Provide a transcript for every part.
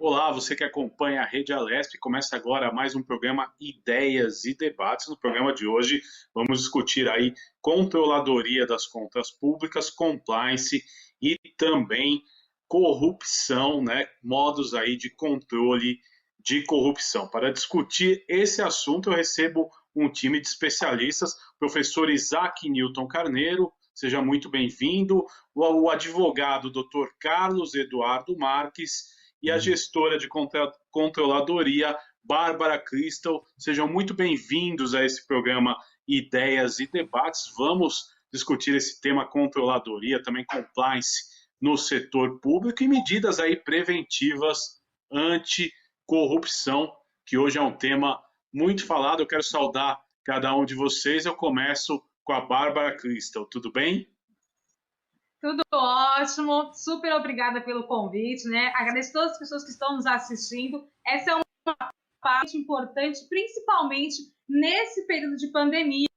Olá, você que acompanha a Rede Alesp, começa agora mais um programa Ideias e Debates. No programa de hoje vamos discutir aí controladoria das contas públicas, compliance e também corrupção, né? Modos aí de controle de corrupção. Para discutir esse assunto, eu recebo um time de especialistas, professor Isaac Newton Carneiro, seja muito bem-vindo, o advogado Dr. Carlos Eduardo Marques e a gestora de controladoria, Bárbara Crystal. Sejam muito bem-vindos a esse programa Ideias e Debates. Vamos discutir esse tema controladoria, também compliance no setor público e medidas aí preventivas anticorrupção, que hoje é um tema muito falado. Eu quero saudar cada um de vocês. Eu começo com a Bárbara Crystal. Tudo bem? Tudo ótimo, super obrigada pelo convite, né? Agradeço a todas as pessoas que estão nos assistindo. Essa é uma parte importante, principalmente nesse período de pandemia,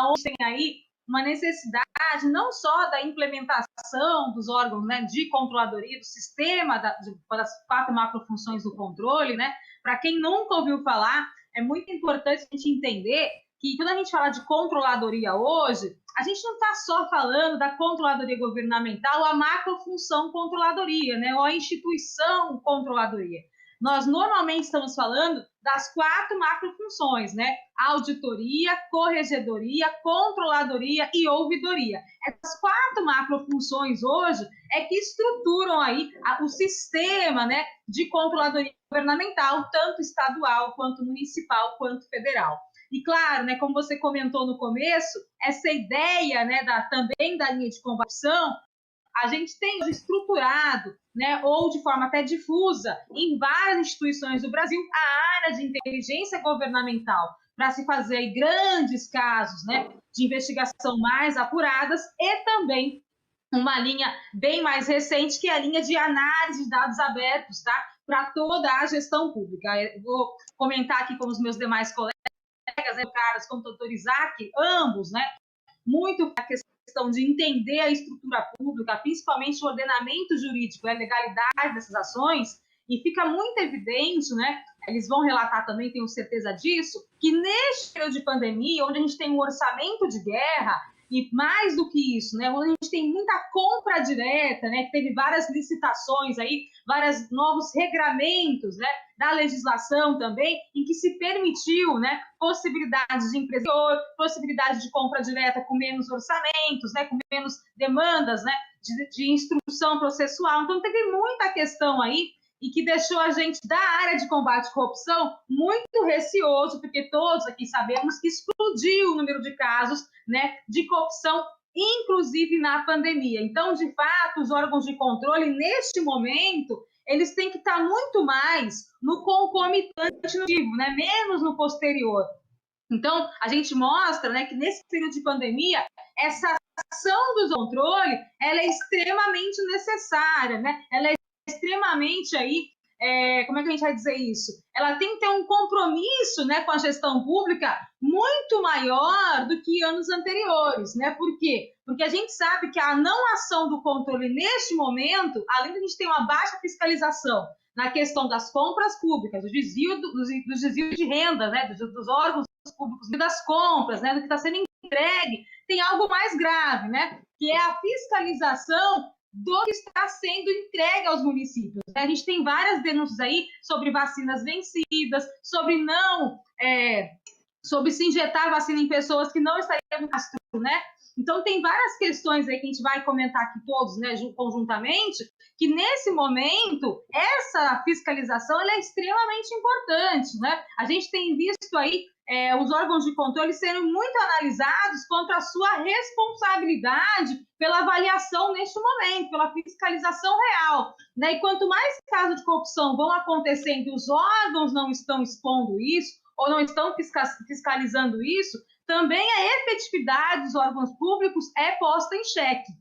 onde tem aí uma necessidade não só da implementação dos órgãos, né, de controladoria, do sistema das 4 macrofunções do controle, né? Para quem nunca ouviu falar, é muito importante a gente entender que quando a gente fala de controladoria hoje, a gente não está só falando da controladoria governamental, a macrofunção controladoria, né, ou a instituição controladoria. Nós normalmente estamos falando das 4 macrofunções, né? Auditoria, corregedoria, controladoria e ouvidoria. Essas 4 macrofunções hoje é que estruturam aí o sistema, né, de controladoria governamental, tanto estadual, quanto municipal, quanto federal. E claro, né, como você comentou no começo, essa ideia, né, também da linha de combação, a gente tem estruturado, né, ou de forma até difusa, em várias instituições do Brasil, a área de inteligência governamental, para se fazer grandes casos, né, de investigação mais apuradas, e também uma linha bem mais recente, que é a linha de análise de dados abertos, tá, para toda a gestão pública. Eu vou comentar aqui com os meus demais colegas, né, caras como o doutor Isaac, ambos, né, muito a questão de entender a estrutura pública, principalmente o ordenamento jurídico, a legalidade dessas ações, e fica muito evidente, né, eles vão relatar também, tenho certeza disso, que neste período de pandemia, onde a gente tem um orçamento de guerra, e mais do que isso, né, onde a gente tem muita compra direta, né, que teve várias licitações aí, vários novos regramentos, né, da legislação também, em que se permitiu, né, possibilidades de empresa, possibilidade de compra direta com menos orçamentos, né, com menos demandas, né, de instrução processual. Então, teve muita questão aí e que deixou a gente da área de combate à corrupção muito receoso, porque todos aqui sabemos que explodiu o número de casos, né, de corrupção, inclusive na pandemia. Então, de fato, os órgãos de controle, neste momento, eles têm que estar muito mais no concomitante, né, menos no posterior. Então, a gente mostra, né, que nesse período de pandemia, essa ação do controle, ela é extremamente necessária, né? Ela é extremamente aí, como é que a gente vai dizer isso? Ela tem que ter um compromisso, né, com a gestão pública muito maior do que anos anteriores, né? Por quê? Porque a gente sabe que a não ação do controle neste momento, além de a gente ter uma baixa fiscalização na questão das compras públicas, do desvio de renda, né, dos órgãos públicos, das compras, né, do que está sendo entregue, tem algo mais grave, né, que é a fiscalização do que está sendo entregue aos municípios. A gente tem várias denúncias aí sobre vacinas vencidas, sobre se injetar vacina em pessoas que não estariam no cadastro, né? Então, tem várias questões aí que a gente vai comentar aqui todos, né, conjuntamente, que nesse momento, essa fiscalização ela é extremamente importante, né? A gente tem visto aí os órgãos de controle sendo muito analisados quanto à sua responsabilidade pela avaliação neste momento, pela fiscalização real, né? E quanto mais casos de corrupção vão acontecendo e os órgãos não estão expondo isso, ou não estão fiscalizando isso, também a efetividade dos órgãos públicos é posta em xeque.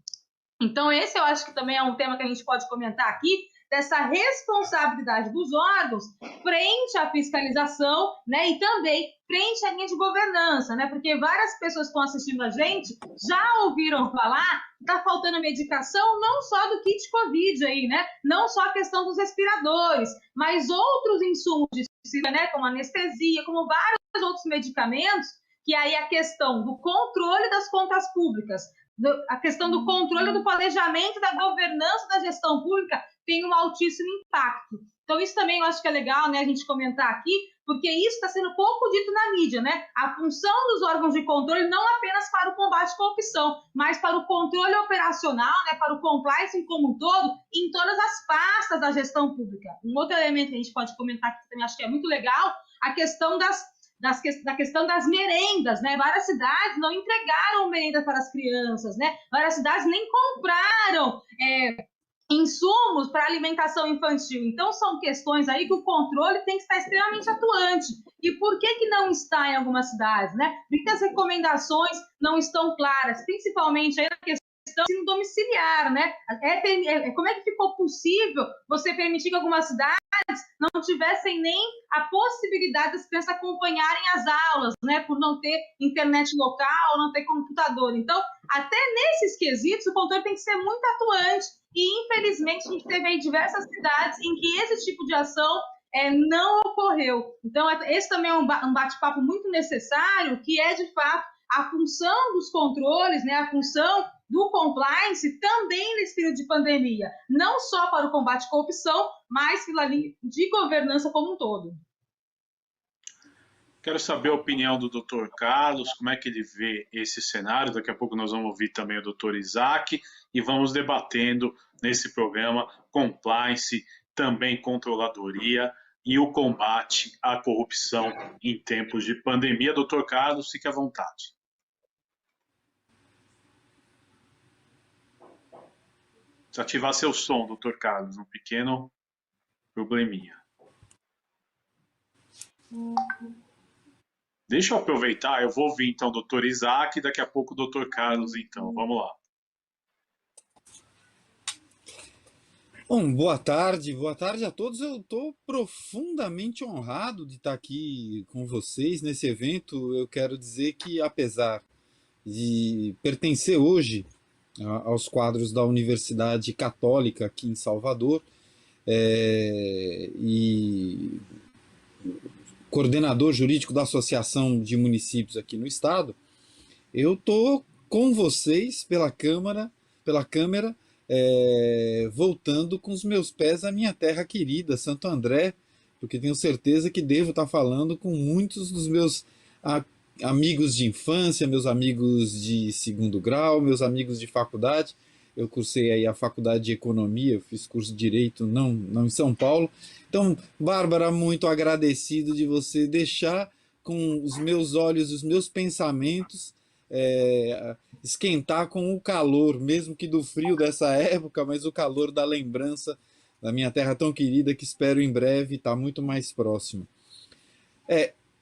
Então, esse eu acho que também é um tema que a gente pode comentar aqui, dessa responsabilidade dos órgãos frente à fiscalização, né, e também frente à linha de governança, né, porque várias pessoas que estão assistindo a gente já ouviram falar que está faltando medicação não só do kit Covid aí, né, não só a questão dos respiradores, mas outros insumos de né, como anestesia, como vários outros medicamentos, que aí a questão do controle das contas públicas, a questão do controle do planejamento da governança da gestão pública tem um altíssimo impacto. Então isso também eu acho que é legal, né, a gente comentar aqui, porque isso está sendo pouco dito na mídia, né? A função dos órgãos de controle não apenas para o combate à corrupção, mas para o controle operacional, né, para o compliance como um todo, em todas as pastas da gestão pública. Um outro elemento que a gente pode comentar aqui também acho que é muito legal, a questão da questão das merendas, né? Várias cidades não entregaram merenda para as crianças, né? Várias cidades nem compraram insumos para alimentação infantil. Então, são questões aí que o controle tem que estar extremamente atuante. E por que não está em algumas cidades, né? Porque as recomendações não estão claras, principalmente aí na questão do ensino domiciliar, né? Como é que ficou possível você permitir que algumas cidades não tivessem nem a possibilidade das crianças acompanharem as aulas, né? Por não ter internet local, não ter computador. Então, até nesses quesitos, o controle tem que ser muito atuante. E, infelizmente, a gente teve aí diversas cidades em que esse tipo de ação não ocorreu. Então, esse também é um bate-papo muito necessário, que é, de fato, a função dos controles, né, a função do compliance também nesse período de pandemia, não só para o combate à corrupção, mas pela linha de governança como um todo. Quero saber a opinião do Dr. Carlos, como é que ele vê esse cenário. Daqui a pouco nós vamos ouvir também o Dr. Isaac e vamos debatendo nesse programa compliance, também controladoria e o combate à corrupção em tempos de pandemia. Dr. Carlos, fique à vontade. Precisa ativar seu som, Dr. Carlos, um pequeno probleminha. Deixa eu aproveitar, eu vou ouvir então o Dr. Isaac e daqui a pouco o Dr. Carlos, então. Vamos lá. Bom, boa tarde a todos. Eu estou profundamente honrado de estar aqui com vocês nesse evento. Eu quero dizer que, apesar de pertencer hoje aos quadros da Universidade Católica aqui em Salvador, e coordenador jurídico da Associação de Municípios aqui no estado, eu estou com vocês pela Câmara, voltando com os meus pés à minha terra querida, Santo André, porque tenho certeza que devo estar falando com muitos dos meus amigos de infância, meus amigos de segundo grau, meus amigos de faculdade. Eu cursei aí a faculdade de Economia, eu fiz curso de Direito não em São Paulo. Então, Bárbara, muito agradecido de você deixar com os meus olhos, os meus pensamentos, esquentar com o calor, mesmo que do frio dessa época, mas o calor da lembrança da minha terra tão querida, que espero em breve estar muito mais próximo.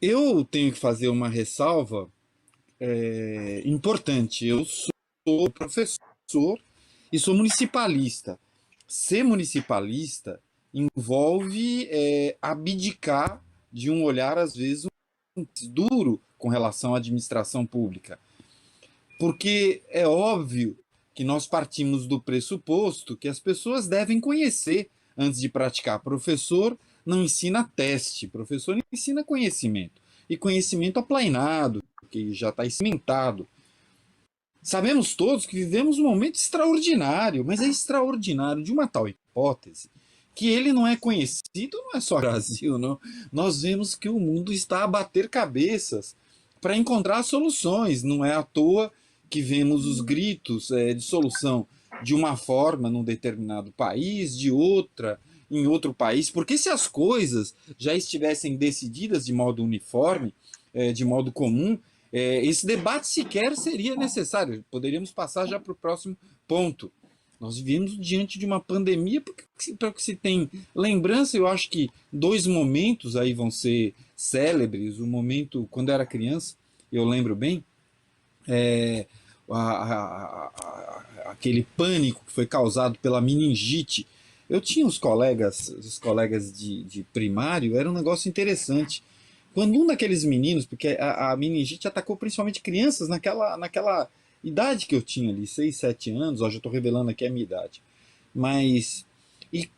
Eu tenho que fazer uma ressalva importante. Eu sou professor e sou municipalista. Ser municipalista envolve abdicar de um olhar, às vezes, duro com relação à administração pública. Porque é óbvio que nós partimos do pressuposto que as pessoas devem conhecer antes de praticar. Professor não ensina teste, professor ensina conhecimento. E conhecimento aplainado, que já está cimentado. Sabemos todos que vivemos um momento extraordinário, mas é extraordinário de uma tal hipótese que ele não é conhecido, não é só no Brasil, não. Nós vemos que o mundo está a bater cabeças para encontrar soluções. Não é à toa que vemos os gritos de solução de uma forma num determinado país, de outra em outro país, porque se as coisas já estivessem decididas de modo uniforme, de modo comum, esse debate sequer seria necessário. Poderíamos passar já para o próximo ponto. Nós vivemos diante de uma pandemia, para que se tem lembrança, eu acho que 2 momentos aí vão ser célebres. O momento, quando eu era criança, eu lembro bem, aquele pânico que foi causado pela meningite Eu tinha os colegas de primário, era um negócio interessante. Quando um daqueles meninos, porque a meningite atacou principalmente crianças naquela idade que eu tinha ali, 6 7 anos, ó, já estou revelando aqui a minha idade. Mas, e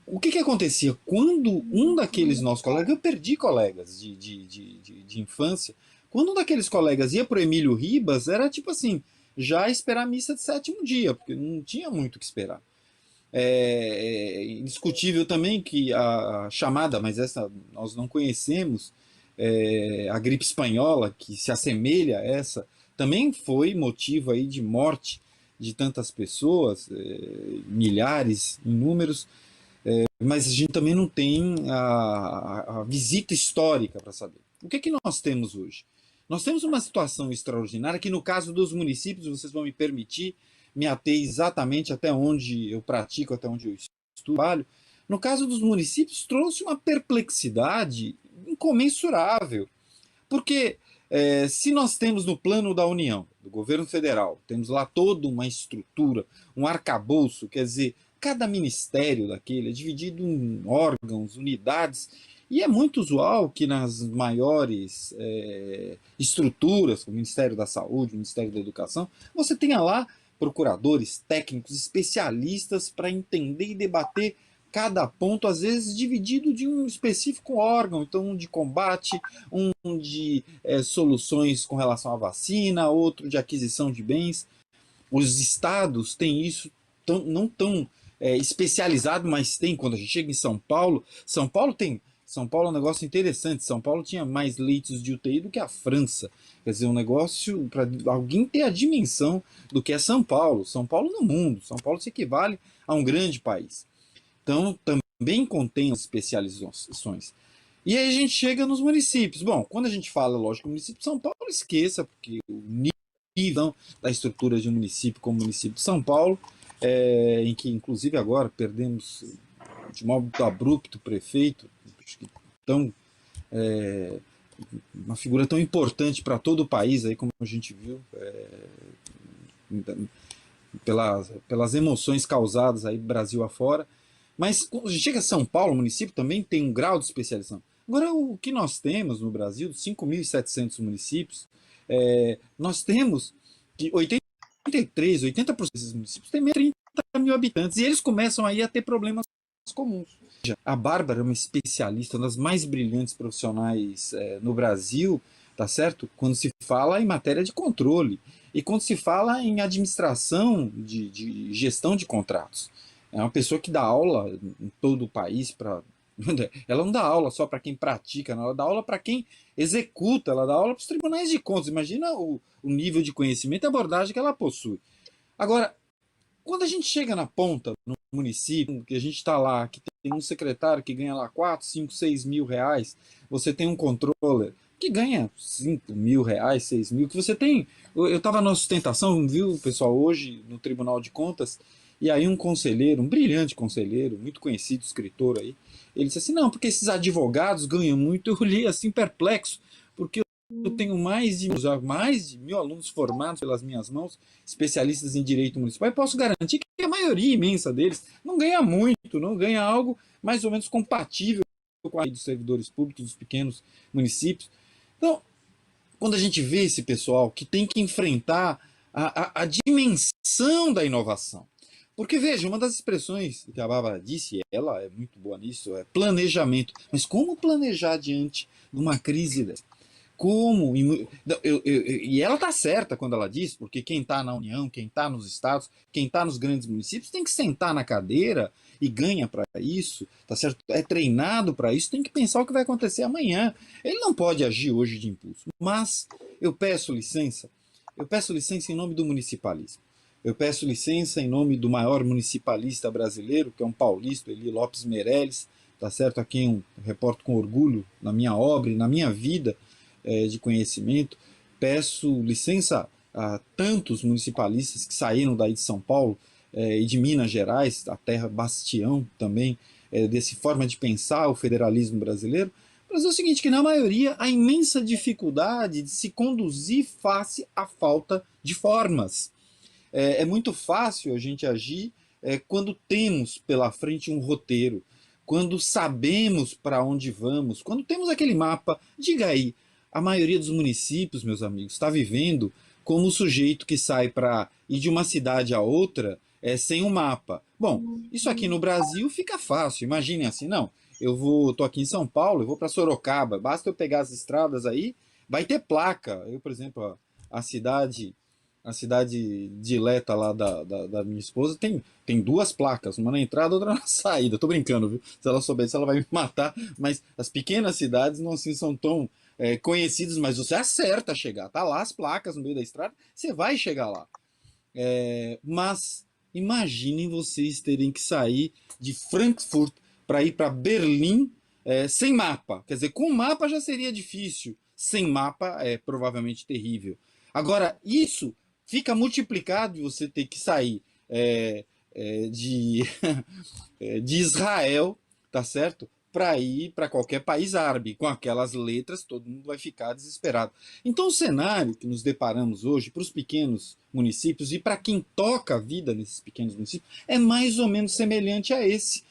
o que acontecia? Quando um daqueles nossos colegas, eu perdi colegas de infância, quando um daqueles colegas ia para o Emílio Ribas, era tipo assim, já esperar a missa de sétimo dia, porque não tinha muito o que esperar. É indiscutível também que a chamada, mas essa nós não conhecemos, a gripe espanhola, que se assemelha a essa, também foi motivo aí de morte de tantas pessoas, milhares, inúmeros, mas a gente também não tem a visita histórica para saber. O que nós temos hoje? Nós temos uma situação extraordinária que, no caso dos municípios, vocês vão me permitir me ater exatamente até onde eu pratico, até onde eu estudo, trabalho. No caso dos municípios, trouxe uma perplexidade incomensurável. Porque se nós temos no plano da União, do governo federal, temos lá toda uma estrutura, um arcabouço, quer dizer, cada ministério daquele é dividido em órgãos, unidades, e é muito usual que nas maiores estruturas, como o Ministério da Saúde, o Ministério da Educação, você tenha lá procuradores, técnicos, especialistas para entender e debater cada ponto, às vezes dividido de um específico órgão, então um de combate, um de soluções com relação à vacina, outro de aquisição de bens. Os estados têm isso não tão especializado, mas tem. Quando a gente chega em São Paulo tem. São Paulo é um negócio interessante. São Paulo tinha mais leitos de UTI do que a França. Quer dizer, um negócio para alguém ter a dimensão do que é São Paulo. São Paulo no mundo. São Paulo se equivale a um grande país. Então, também contém as especializações. E aí a gente chega nos municípios. Bom, quando a gente fala, lógico, município de São Paulo, esqueça, porque o nível da estrutura de um município como o município de São Paulo, em que, inclusive, agora perdemos de modo abrupto o prefeito, tão, uma figura tão importante para todo o país, aí, como a gente viu, pelas emoções causadas aí Brasil afora. Mas quando chega a São Paulo, o município também tem um grau de especialização. Agora, o que nós temos no Brasil, 5.700 municípios, nós temos que 80% desses municípios têm menos de 30 mil habitantes, e eles começam aí a ter problemas comuns. A Bárbara é uma especialista, uma das mais brilhantes profissionais no Brasil, tá certo? Quando se fala em matéria de controle e quando se fala em administração de gestão de contratos. É uma pessoa que dá aula em todo o país para. Ela não dá aula só para quem pratica, não, ela dá aula para quem executa, ela dá aula para os tribunais de contas. Imagina o nível de conhecimento e abordagem que ela possui. Agora, quando a gente chega na ponta, no município, que a gente está lá, que tem um secretário que ganha lá 4, 5, 6 mil reais, você tem um controller que ganha 5 mil reais, 6 mil, que você tem. Eu estava na sustentação, viu, pessoal, hoje no Tribunal de Contas, e aí um conselheiro, um brilhante conselheiro, muito conhecido, escritor aí, ele disse assim, não, porque esses advogados ganham muito. Eu olhei assim perplexo, porque eu tenho mais de 1.000 alunos formados pelas minhas mãos, especialistas em direito municipal, e posso garantir que a maioria imensa deles não ganha muito, não ganha algo mais ou menos compatível com a lei dos servidores públicos dos pequenos municípios. Então, quando a gente vê esse pessoal que tem que enfrentar a dimensão da inovação, porque, veja, uma das expressões que a Bárbara disse, e ela é muito boa nisso, é planejamento. Mas como planejar diante de uma crise dessa? Como? E ela está certa quando ela diz, porque quem está na União, quem está nos estados, quem está nos grandes municípios, tem que sentar na cadeira e ganha para isso, tá certo? É treinado para isso, tem que pensar o que vai acontecer amanhã. Ele não pode agir hoje de impulso. Mas eu peço licença em nome do municipalismo. Eu peço licença em nome do maior municipalista brasileiro, que é um paulista, Eli Lopes Meireles, tá certo? A quem eu reporto com orgulho na minha obra e na minha vida de conhecimento. Peço licença a tantos municipalistas que saíram daí de São Paulo e de Minas Gerais, a terra bastião também desse forma de pensar o federalismo brasileiro, para dizer o seguinte, que na maioria a imensa dificuldade de se conduzir face à falta de formas. É muito fácil a gente agir quando temos pela frente um roteiro, quando sabemos para onde vamos, quando temos aquele mapa. Diga aí, a maioria dos municípios, meus amigos, está vivendo como o sujeito que sai para ir de uma cidade a outra sem um mapa. Bom, isso aqui no Brasil fica fácil. Imaginem assim, não, tô aqui em São Paulo, eu vou para Sorocaba, basta eu pegar as estradas aí, vai ter placa. Eu, por exemplo, a cidade dileta lá da minha esposa tem duas placas, uma na entrada e outra na saída. Tô brincando, viu? Se ela soubesse, ela vai me matar. Mas as pequenas cidades não assim, são tão conhecidas, mas você acerta a chegar. Tá lá as placas no meio da estrada, você vai chegar lá. Mas imaginem vocês terem que sair de Frankfurt para ir para Berlim sem mapa. Quer dizer, com mapa já seria difícil. Sem mapa é provavelmente terrível. Agora, isso fica multiplicado de você ter que sair de Israel, tá certo? Para ir para qualquer país árabe. Com aquelas letras, todo mundo vai ficar desesperado. Então, o cenário que nos deparamos hoje para os pequenos municípios e para quem toca a vida nesses pequenos municípios é mais ou menos semelhante a esse.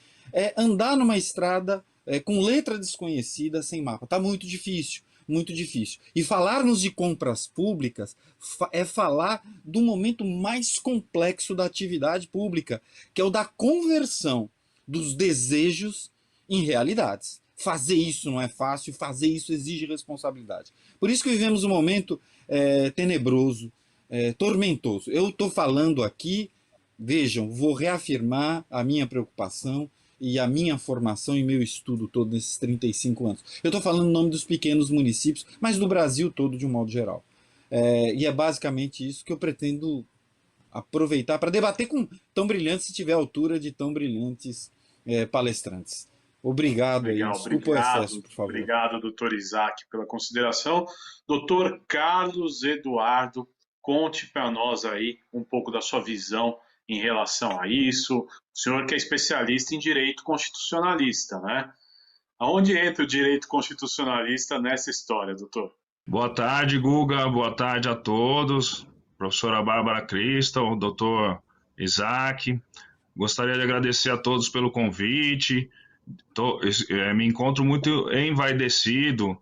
Andar numa estrada com letra desconhecida, sem mapa. Está muito difícil. Muito difícil. E falarmos de compras públicas é falar do momento mais complexo da atividade pública, que é o da conversão dos desejos em realidades. Fazer isso não é fácil, fazer isso exige responsabilidade. Por isso que vivemos um momento tenebroso, tormentoso. Eu estou falando aqui, vejam, vou reafirmar a minha preocupação e a minha formação e meu estudo todo nesses 35 anos. Eu estou falando no nome dos pequenos municípios, mas do Brasil todo de um modo geral. E é basicamente isso que eu pretendo aproveitar para debater com tão brilhantes, se tiver altura de tão brilhantes palestrantes. Obrigado. Legal, desculpa o excesso, por favor. Obrigado, doutor Isaac, pela consideração. Doutor Carlos Eduardo, conte para nós aí um pouco da sua visão em relação a isso. O senhor que é especialista em direito constitucionalista, né? Aonde entra o direito constitucionalista nessa história, doutor? Boa tarde, Guga. Boa tarde a todos. Professora Bárbara Cristal, doutor Isaac. Gostaria de agradecer a todos pelo convite. Me encontro muito envaidecido,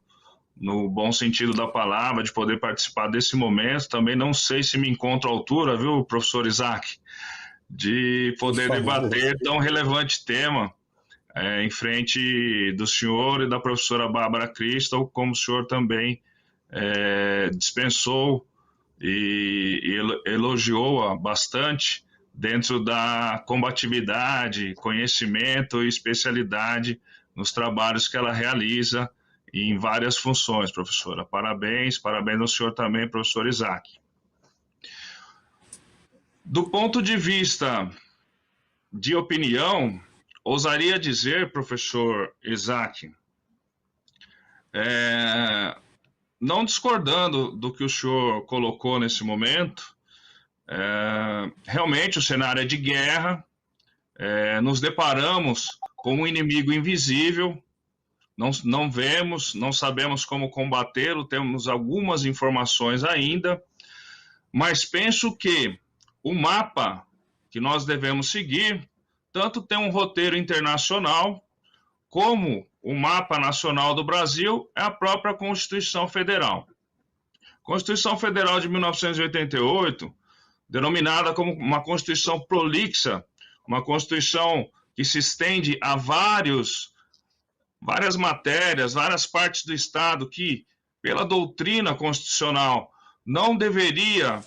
no bom sentido da palavra, de poder participar desse momento. Também não sei se me encontro à altura, viu, professor Isaac, de poder debater tão relevante tema em frente do senhor e da professora Bárbara Cristal, como o senhor também dispensou e elogiou-a bastante dentro da combatividade, conhecimento e especialidade nos trabalhos que ela realiza em várias funções, professora. Parabéns ao senhor também, professor Isaac. Do ponto de vista de opinião, ousaria dizer, professor Isaac, não discordando do que o senhor colocou nesse momento, realmente o cenário é de guerra, nos deparamos com um inimigo invisível, não vemos, não sabemos como combatê-lo, temos algumas informações ainda, mas penso que o mapa que nós devemos seguir, tanto tem um roteiro internacional, como o mapa nacional do Brasil é a própria Constituição Federal. Constituição Federal de 1988, denominada como uma Constituição prolixa, uma Constituição que se estende a várias matérias, várias partes do Estado que, pela doutrina constitucional, não deveria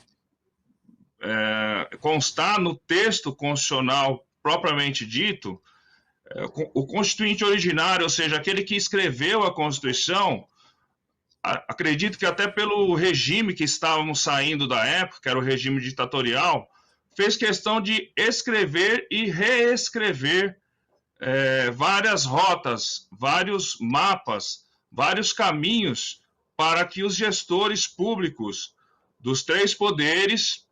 constar no texto constitucional propriamente dito. O constituinte originário, ou seja, aquele que escreveu a Constituição, acredito que até pelo regime que estávamos saindo da época, que era o regime ditatorial, fez questão de escrever e reescrever várias rotas, vários mapas, vários caminhos para que os gestores públicos dos três poderes,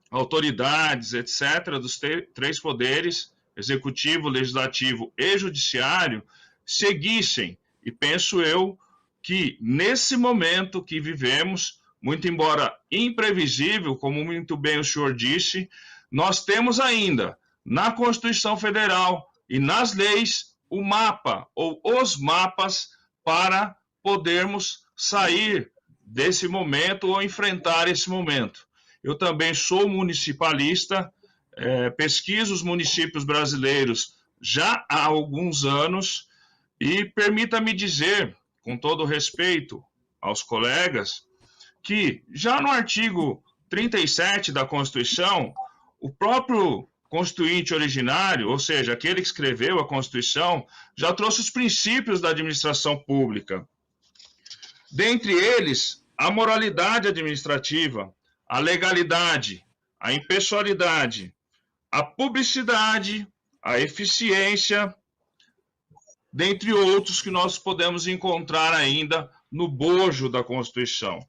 autoridades, etc., dos três poderes, executivo, legislativo e judiciário, seguissem. E penso eu que nesse momento que vivemos, muito embora imprevisível, como muito bem o senhor disse, nós temos ainda na Constituição Federal e nas leis o mapa ou os mapas para podermos sair desse momento ou enfrentar esse momento. Eu também sou municipalista, pesquiso os municípios brasileiros já há alguns anos e permita-me dizer, com todo respeito aos colegas, que já no artigo 37 da Constituição, o próprio constituinte originário, ou seja, aquele que escreveu a Constituição, já trouxe os princípios da administração pública. Dentre eles, a moralidade administrativa, a legalidade, a impessoalidade, a publicidade, a eficiência, dentre outros que nós podemos encontrar ainda no bojo da Constituição.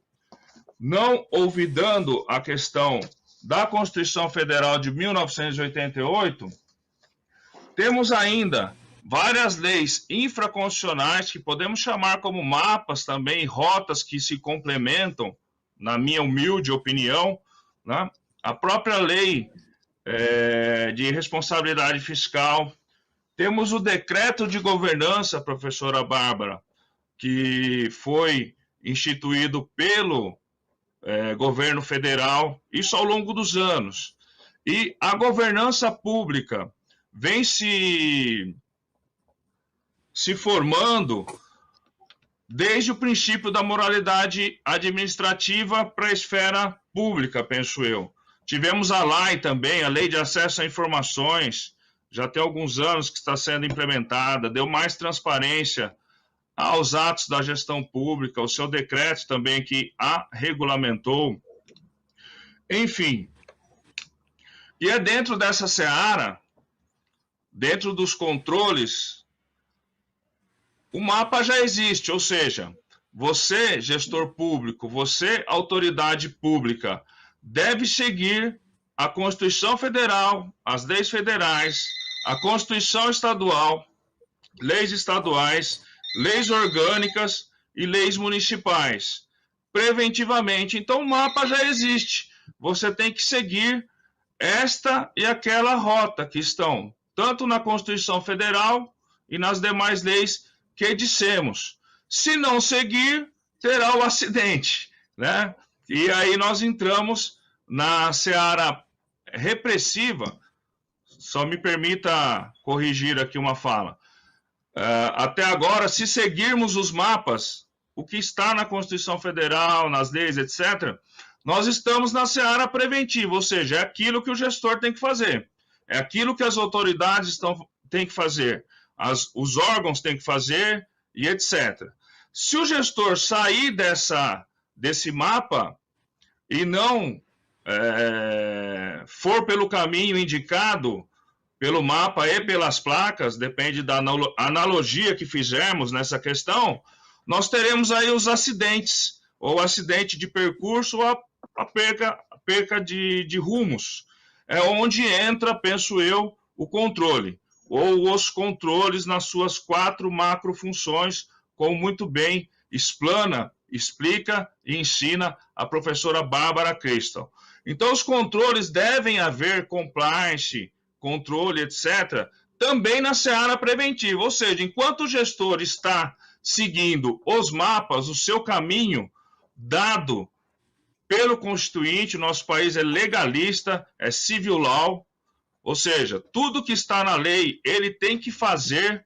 Não olvidando a questão da Constituição Federal de 1988, temos ainda várias leis infraconstitucionais que podemos chamar como mapas também, rotas que se complementam, na minha humilde opinião, né? A própria lei de responsabilidade fiscal. Temos o decreto de governança, professora Bárbara, que foi instituído pelo governo federal, isso ao longo dos anos. E a governança pública vem se formando desde o princípio da moralidade administrativa para a esfera pública, penso eu. Tivemos a LAI também, a Lei de Acesso a Informações, já tem alguns anos que está sendo implementada, deu mais transparência aos atos da gestão pública, o seu decreto também que a regulamentou. Enfim, e é dentro dessa seara, dentro dos controles, o mapa já existe, ou seja, você, gestor público, você, autoridade pública, deve seguir a Constituição Federal, as leis federais, a Constituição Estadual, leis estaduais, leis orgânicas e leis municipais, preventivamente. Então, o mapa já existe. Você tem que seguir esta e aquela rota que estão tanto na Constituição Federal e nas demais leis que dissemos. Se não seguir, terá o acidente, né? E aí nós entramos na seara repressiva. Só me permita corrigir aqui uma fala. Até agora, se seguirmos os mapas, o que está na Constituição Federal, nas leis, etc., nós estamos na seara preventiva, ou seja, é aquilo que o gestor tem que fazer, é aquilo que as autoridades têm que fazer, os órgãos têm que fazer e etc. Se o gestor sair desse mapa e não for pelo caminho indicado pelo mapa e pelas placas, depende da analogia que fizermos nessa questão, nós teremos aí os acidentes, ou acidente de percurso, ou a perca de rumos. É onde entra, penso eu, o controle, ou os controles nas suas 4 macrofunções, como muito bem explana, explica e ensina a professora Bárbara Crystal. Então, os controles devem haver compliance, controle, etc., também na seara preventiva, ou seja, enquanto o gestor está seguindo os mapas, o seu caminho dado pelo Constituinte, nosso país é legalista, é civil law, ou seja, tudo que está na lei ele tem que fazer,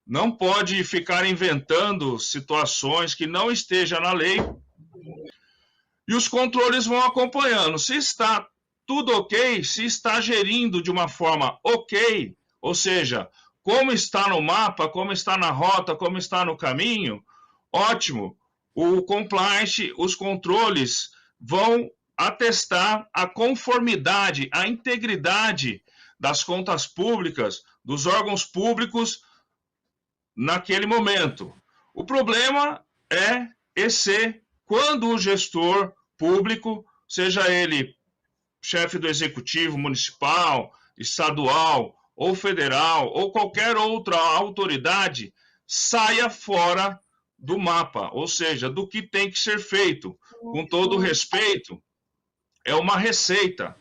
não pode ficar inventando situações que não estejam na lei, e os controles vão acompanhando. Se está tudo ok, se está gerindo de uma forma ok, ou seja, como está no mapa, como está na rota, como está no caminho, ótimo. O compliance, os controles vão atestar a conformidade, a integridade das contas públicas, dos órgãos públicos naquele momento. O problema é quando o gestor público, seja ele chefe do executivo municipal, estadual ou federal, ou qualquer outra autoridade, saia fora do mapa, ou seja, do que tem que ser feito. Com todo respeito, é uma receita.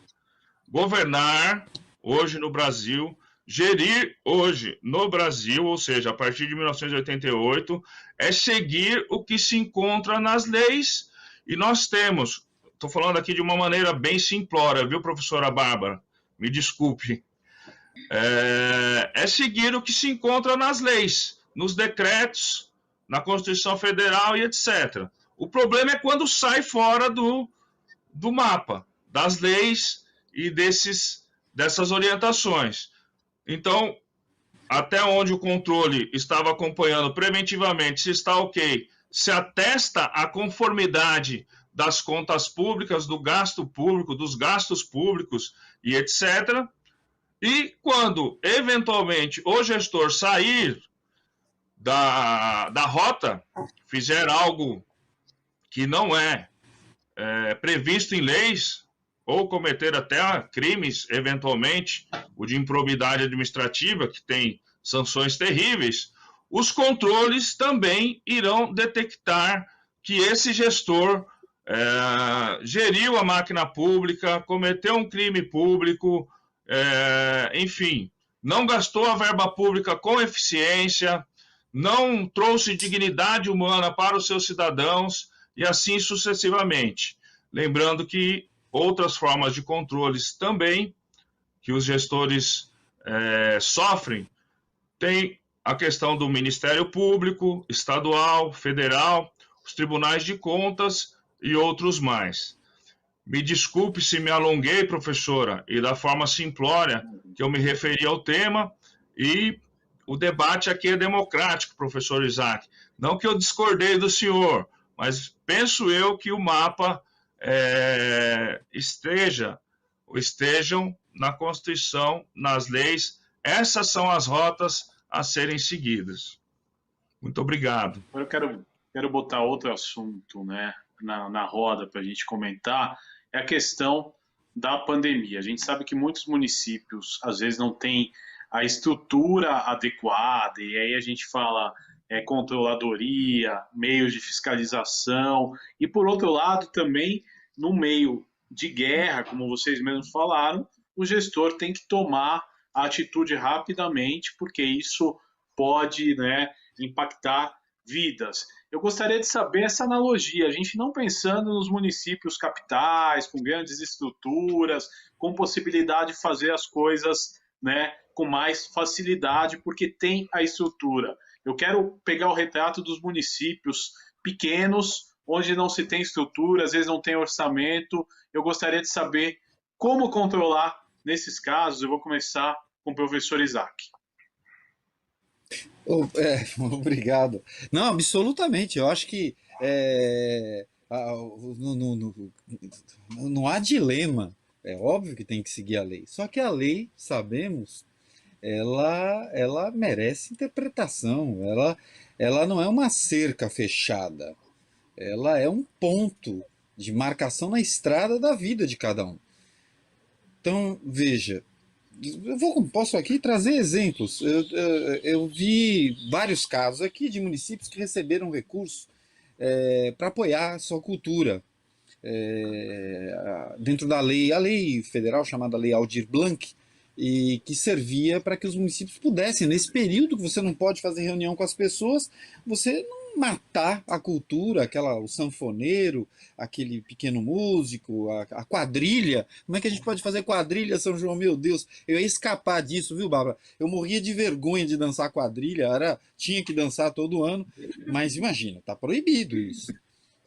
Governar hoje no Brasil. Gerir hoje no Brasil, ou seja, a partir de 1988, é seguir o que se encontra nas leis. E nós temos, estou falando aqui de uma maneira bem simplória, viu, professora Bárbara? Me desculpe. É seguir o que se encontra nas leis, nos decretos, na Constituição Federal e etc. O problema é quando sai fora do mapa, das leis e dessas orientações. Então, até onde o controle estava acompanhando preventivamente se está ok, se atesta a conformidade das contas públicas, do gasto público, dos gastos públicos e etc. E quando, eventualmente, o gestor sair da rota, fizer algo que não é previsto em leis, ou cometer até crimes, eventualmente, o de improbidade administrativa, que tem sanções terríveis, os controles também irão detectar que esse gestor geriu a máquina pública, cometeu um crime público, enfim, não gastou a verba pública com eficiência, não trouxe dignidade humana para os seus cidadãos, e assim sucessivamente. Lembrando que outras formas de controles também, que os gestores sofrem, tem a questão do Ministério Público, estadual, federal, os tribunais de contas e outros mais. Me desculpe se me alonguei, professora, e da forma simplória que eu me referi ao tema, e o debate aqui é democrático, professor Isaac. Não que eu discordei do senhor, mas penso eu que o mapa estejam na Constituição, nas leis. Essas são as rotas a serem seguidas. Muito obrigado. Agora eu quero botar outro assunto, né, na roda para a gente comentar, é a questão da pandemia. A gente sabe que muitos municípios, às vezes, não têm a estrutura adequada, e aí a gente fala controladoria, meios de fiscalização, e por outro lado também, no meio de guerra, como vocês mesmos falaram, o gestor tem que tomar a atitude rapidamente, porque isso pode, né, impactar vidas. Eu gostaria de saber essa analogia, a gente não pensando nos municípios capitais, com grandes estruturas, com possibilidade de fazer as coisas, né, com mais facilidade, porque tem a estrutura. Eu quero pegar o retrato dos municípios pequenos, onde não se tem estrutura, às vezes não tem orçamento. Eu gostaria de saber como controlar nesses casos. Eu vou começar com o professor Isaac. Obrigado. Não, absolutamente. Eu acho que não há dilema. É óbvio que tem que seguir a lei. Só que a lei, sabemos, ela merece interpretação. Ela não é uma cerca fechada. Ela é um ponto de marcação na estrada da vida de cada um. Então, veja, posso aqui trazer exemplos. Eu vi vários casos aqui de municípios que receberam recursos para apoiar a sua cultura. Dentro da lei, a lei federal chamada Lei Aldir Blanc, e que servia para que os municípios pudessem, nesse período que você não pode fazer reunião com as pessoas, você não matar a cultura, o sanfoneiro, aquele pequeno músico, a quadrilha. Como é que a gente pode fazer quadrilha, São João? Meu Deus, eu ia escapar disso, viu, Bárbara? Eu morria de vergonha de dançar quadrilha, tinha que dançar todo ano, mas imagina, tá proibido isso.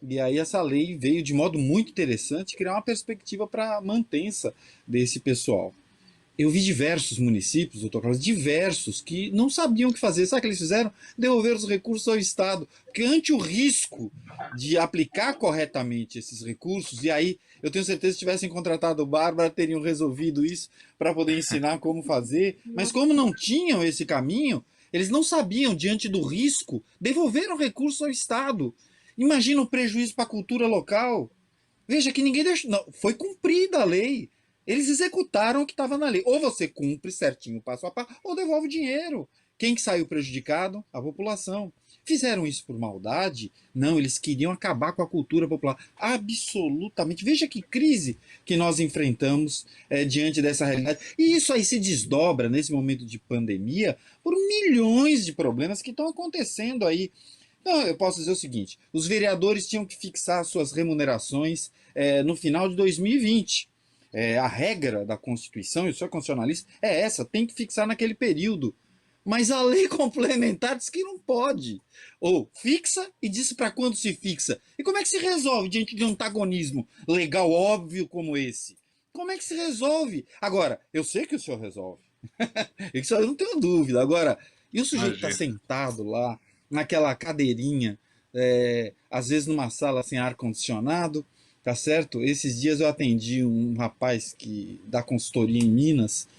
E aí essa lei veio de modo muito interessante criar uma perspectiva para a mantença desse pessoal. Eu vi diversos municípios, doutor Carlos, diversos, que não sabiam o que fazer. Sabe o que eles fizeram? Devolver os recursos ao Estado. Porque ante o risco de aplicar corretamente esses recursos, e aí eu tenho certeza que se tivessem contratado o Bárbara, teriam resolvido isso para poder ensinar como fazer. Mas como não tinham esse caminho, eles não sabiam, diante do risco, devolver o recurso ao Estado. Imagina o prejuízo para a cultura local. Veja que ninguém deixou. Não, foi cumprida a lei. Eles executaram o que estava na lei. Ou você cumpre certinho passo a passo, ou devolve o dinheiro. Quem que saiu prejudicado? A população. Fizeram isso por maldade? Não, eles queriam acabar com a cultura popular. Absolutamente. Veja que crise que nós enfrentamos diante dessa realidade. E isso aí se desdobra, nesse momento de pandemia, por milhões de problemas que estão acontecendo aí. Então, eu posso dizer o seguinte, os vereadores tinham que fixar suas remunerações no final de 2020. A regra da Constituição, e eu sou constitucionalista, é essa, tem que fixar naquele período. Mas a lei complementar diz que não pode. Ou fixa e diz para quando se fixa. E como é que se resolve diante de um antagonismo legal óbvio como esse? Como é que se resolve? Agora, eu sei que o senhor resolve. Isso eu não tenho dúvida. Agora, e o sujeito está sentado lá, naquela cadeirinha, às vezes numa sala sem ar-condicionado, tá certo? Esses dias eu atendi um rapaz que dá consultoria em Minas,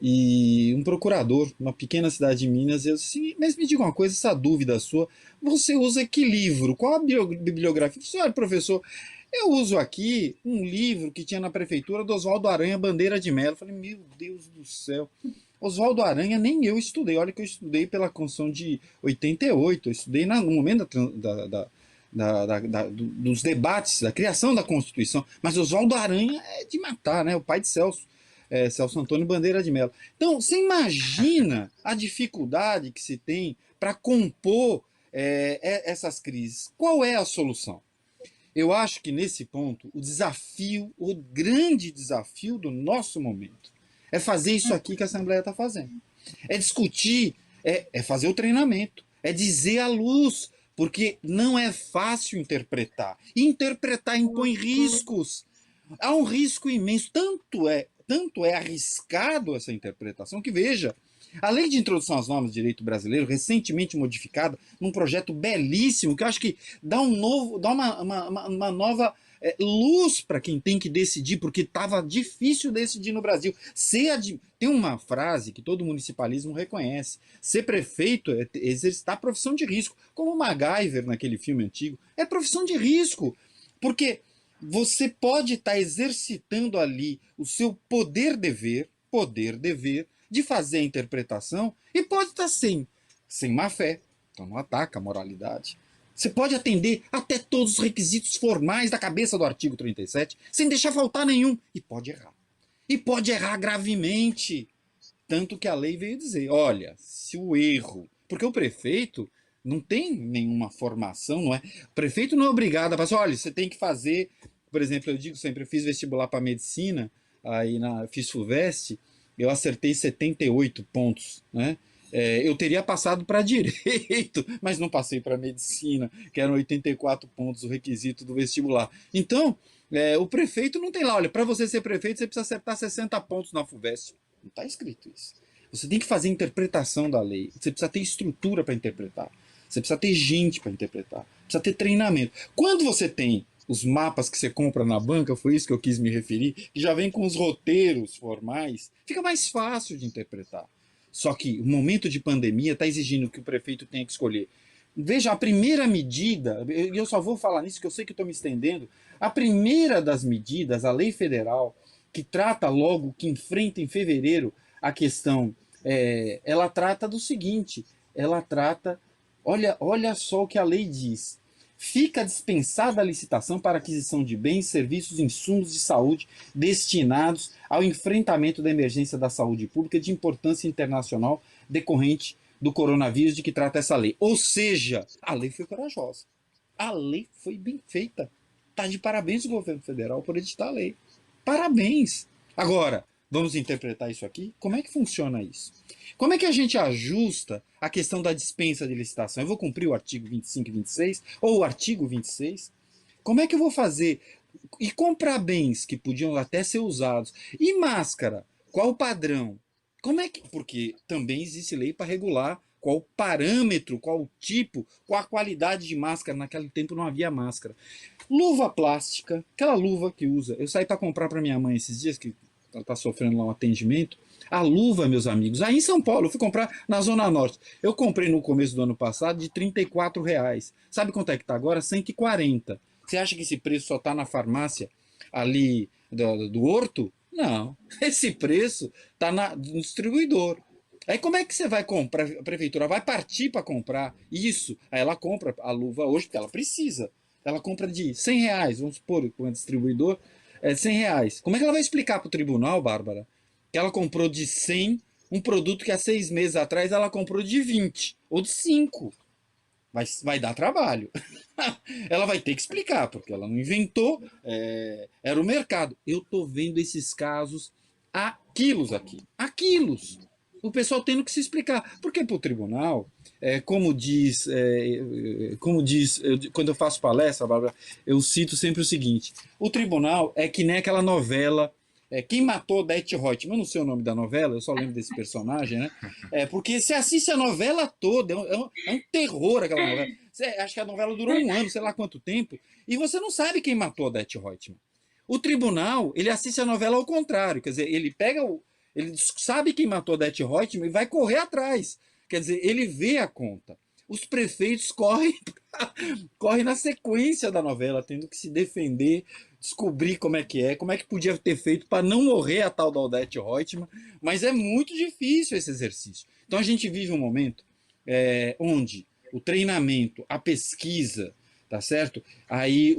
e um procurador, uma pequena cidade de Minas, eu disse, mas me diga uma coisa, essa dúvida sua, você usa que livro? Qual a bibliografia? Eu disse, olha, professor, eu uso aqui um livro que tinha na prefeitura do Oswaldo Aranha, Bandeira de Melo. Eu falei, meu Deus do céu, Oswaldo Aranha nem eu estudei, olha que eu estudei pela Constituição de 88, eu estudei no momento dos debates, da criação da Constituição, mas Oswaldo Aranha é de matar, né? O pai de Celso. Celso Antônio Bandeira de Melo. Então, você imagina a dificuldade que se tem para compor essas crises. Qual é a solução? Eu acho que nesse ponto, o grande desafio do nosso momento é fazer isso aqui que a Assembleia está fazendo. É discutir, é fazer o treinamento, é dizer à luz, porque não é fácil interpretar. E interpretar impõe riscos. Há um risco imenso, tanto é arriscado essa interpretação que, veja, a Lei de Introdução às Normas de Direito Brasileiro, recentemente modificada, num projeto belíssimo, que eu acho que dá uma nova luz para quem tem que decidir, porque estava difícil decidir no Brasil. Tem uma frase que todo municipalismo reconhece, ser prefeito é exercitar profissão de risco, como o MacGyver naquele filme antigo, é profissão de risco, porque você pode estar exercitando ali o seu poder-dever de fazer a interpretação e pode estar sem má fé, então não ataca a moralidade. Você pode atender até todos os requisitos formais da cabeça do artigo 37, sem deixar faltar nenhum, e pode errar. E pode errar gravemente. Tanto que a lei veio dizer, olha, se o erro... Porque o prefeito não tem nenhuma formação, não é? O prefeito não é obrigado a falar, olha, você tem que fazer... Por exemplo, eu digo sempre, eu fiz vestibular para medicina, fiz FUVEST, eu acertei 78 pontos, né? Eu teria passado para direito, mas não passei para medicina, que eram 84 pontos o requisito do vestibular. Então, o prefeito não tem lá, olha, para você ser prefeito, você precisa acertar 60 pontos na FUVEST. Não está escrito isso. Você tem que fazer interpretação da lei, você precisa ter estrutura para interpretar, você precisa ter gente para interpretar, precisa ter treinamento. Quando você tem os mapas que você compra na banca, foi isso que eu quis me referir, que já vem com os roteiros formais, fica mais fácil de interpretar. Só que o momento de pandemia está exigindo que o prefeito tenha que escolher. Veja, a primeira medida, e eu só vou falar nisso que eu sei que estou me estendendo, a primeira das medidas, a lei federal, que trata logo, que enfrenta em fevereiro a questão, ela trata do seguinte, ela trata, olha só o que a lei diz, fica dispensada a licitação para aquisição de bens, serviços e insumos de saúde destinados ao enfrentamento da emergência da saúde pública de importância internacional decorrente do coronavírus de que trata essa lei. Ou seja, a lei foi corajosa. A lei foi bem feita. Está de parabéns o governo federal por editar a lei. Parabéns! Agora, vamos interpretar isso aqui? Como é que funciona isso? Como é que a gente ajusta a questão da dispensa de licitação? Eu vou cumprir o artigo 25 e 26, ou o artigo 26? Como é que eu vou fazer? E comprar bens que podiam até ser usados? E máscara? Qual o padrão? Como é que... Porque também existe lei para regular qual o parâmetro, qual o tipo, qual a qualidade de máscara. Naquele tempo não havia máscara. Luva plástica, aquela luva que usa. Eu saí para comprar para minha mãe esses dias, que ela está sofrendo lá um atendimento. A luva, meus amigos, aí em São Paulo, eu fui comprar na Zona Norte. Eu comprei no começo do ano passado de R$34. Sabe quanto é que está agora? 140. Você acha que esse preço só está na farmácia ali do Horto? Não. Esse preço está no distribuidor. Aí como é que você vai comprar? A prefeitura vai partir para comprar isso. Aí ela compra a luva hoje porque ela precisa. Ela compra de R$ 100, vamos supor, com a distribuidor, R$ 100. Como é que ela vai explicar para o tribunal, Bárbara, que ela comprou de 100 um produto que há 6 meses atrás ela comprou de 20 ou de 5? Vai dar trabalho. Ela vai ter que explicar, porque ela não inventou, era o mercado. Eu estou vendo esses casos há quilos aqui. Há quilos. O pessoal tendo que se explicar. Porque para o tribunal, como diz, quando eu faço palestra, Bárbara, eu cito sempre o seguinte: o tribunal é que nem aquela novela. Quem matou Odete Roitman? Eu não sei o nome da novela, eu só lembro desse personagem, né? Porque você assiste a novela toda, é um terror aquela novela. Acho que a novela durou 1 ano, sei lá quanto tempo, e você não sabe quem matou Odete Roitman. O tribunal, ele assiste a novela ao contrário, quer dizer, ele sabe quem matou Odete Roitman e vai correr atrás. Quer dizer, ele vê a conta. Os prefeitos correm na sequência da novela, tendo que se defender, descobrir como é que podia ter feito para não morrer a tal da Odete Roitman, mas é muito difícil esse exercício. Então a gente vive um momento onde o treinamento, a pesquisa, tá certo? Aí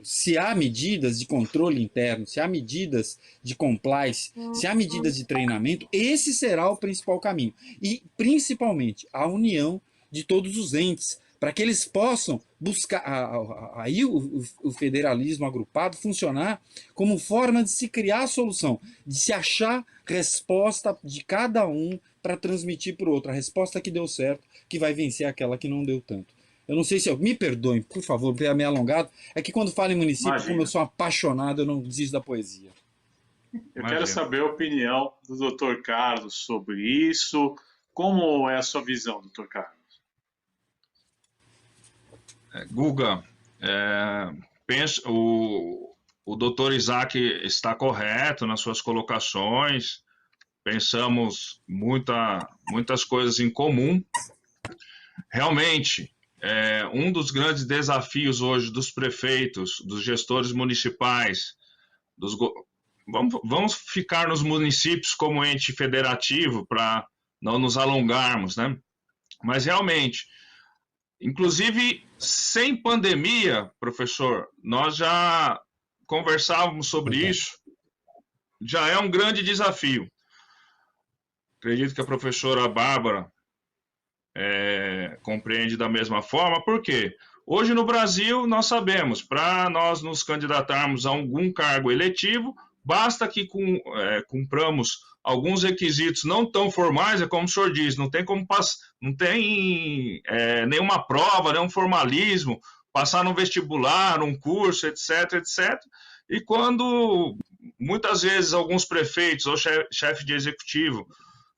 se há medidas de controle interno, se há medidas de compliance, se há medidas de treinamento, esse será o principal caminho. E principalmente a união de todos os entes, para que eles possam buscar aí o federalismo agrupado funcionar como forma de se criar a solução, de se achar resposta de cada um para transmitir para o outro, a resposta que deu certo, que vai vencer aquela que não deu tanto. Eu não sei se me perdoem, por favor, por ter me alongado, é que quando falo em município, Imagina. Como eu sou apaixonado, eu não desisto da poesia. Eu quero saber a opinião do Dr. Carlos sobre isso. Como é a sua visão, Dr. Carlos? Guga, penso, o doutor Isaac está correto nas suas colocações, pensamos muitas coisas em comum. Realmente, um dos grandes desafios hoje dos prefeitos, dos gestores municipais, vamos ficar nos municípios como ente federativo para não nos alongarmos, né? Mas realmente, inclusive, sem pandemia, professor, nós já conversávamos sobre isso, já é um grande desafio. Acredito que a professora Bárbara compreende da mesma forma, porque hoje no Brasil nós sabemos, para nós nos candidatarmos a algum cargo eletivo, basta que cumpramos alguns requisitos não tão formais, como o senhor diz, não tem nenhuma prova, nenhum formalismo, passar num vestibular, um curso, etc, etc. E quando, muitas vezes, alguns prefeitos ou chefe de executivo,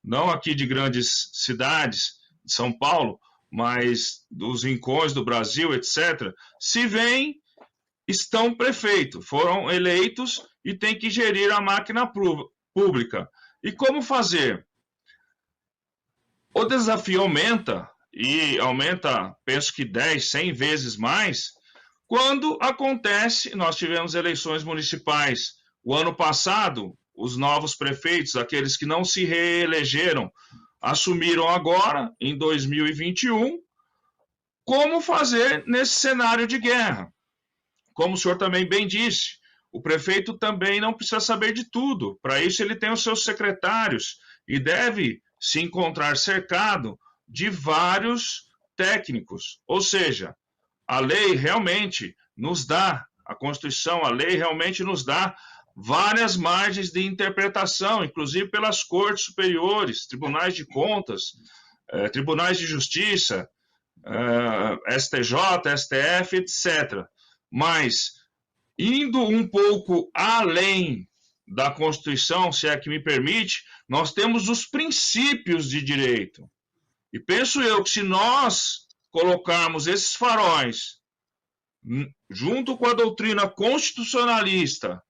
não aqui de grandes cidades, de São Paulo, mas dos rincões do Brasil, etc., se veem, estão prefeitos, foram eleitos e têm que gerir a máquina pública. E como fazer? O desafio aumenta, e aumenta, penso que 10, 100 vezes mais, quando acontece, nós tivemos eleições municipais o ano passado, os novos prefeitos, aqueles que não se reelegeram, assumiram agora, em 2021, como fazer nesse cenário de guerra. Como o senhor também bem disse, o prefeito também não precisa saber de tudo. Para isso, ele tem os seus secretários e deve se encontrar cercado de vários técnicos. Ou seja, a lei realmente nos dá, a Constituição, a lei realmente nos dá várias margens de interpretação, inclusive pelas cortes superiores, tribunais de contas, tribunais de justiça, STJ, STF, etc. Mas, indo um pouco além da Constituição, se é que me permite, nós temos os princípios de direito. E penso eu que se nós colocarmos esses faróis junto com a doutrina constitucionalista,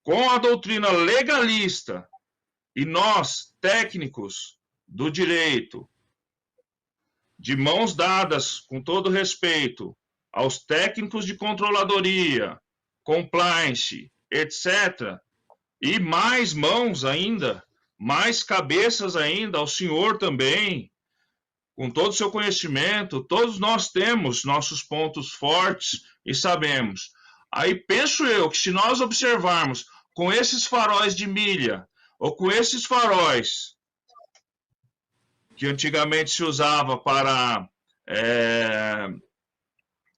com a doutrina legalista, e nós, técnicos do direito, de mãos dadas, com todo respeito, aos técnicos de controladoria, compliance, etc., e mais mãos ainda mais cabeças ainda, ao senhor também, com todo o seu conhecimento, todos nós temos nossos pontos fortes e sabemos. Aí penso eu que se nós observarmos com esses faróis de milha, ou com esses faróis que antigamente se usava para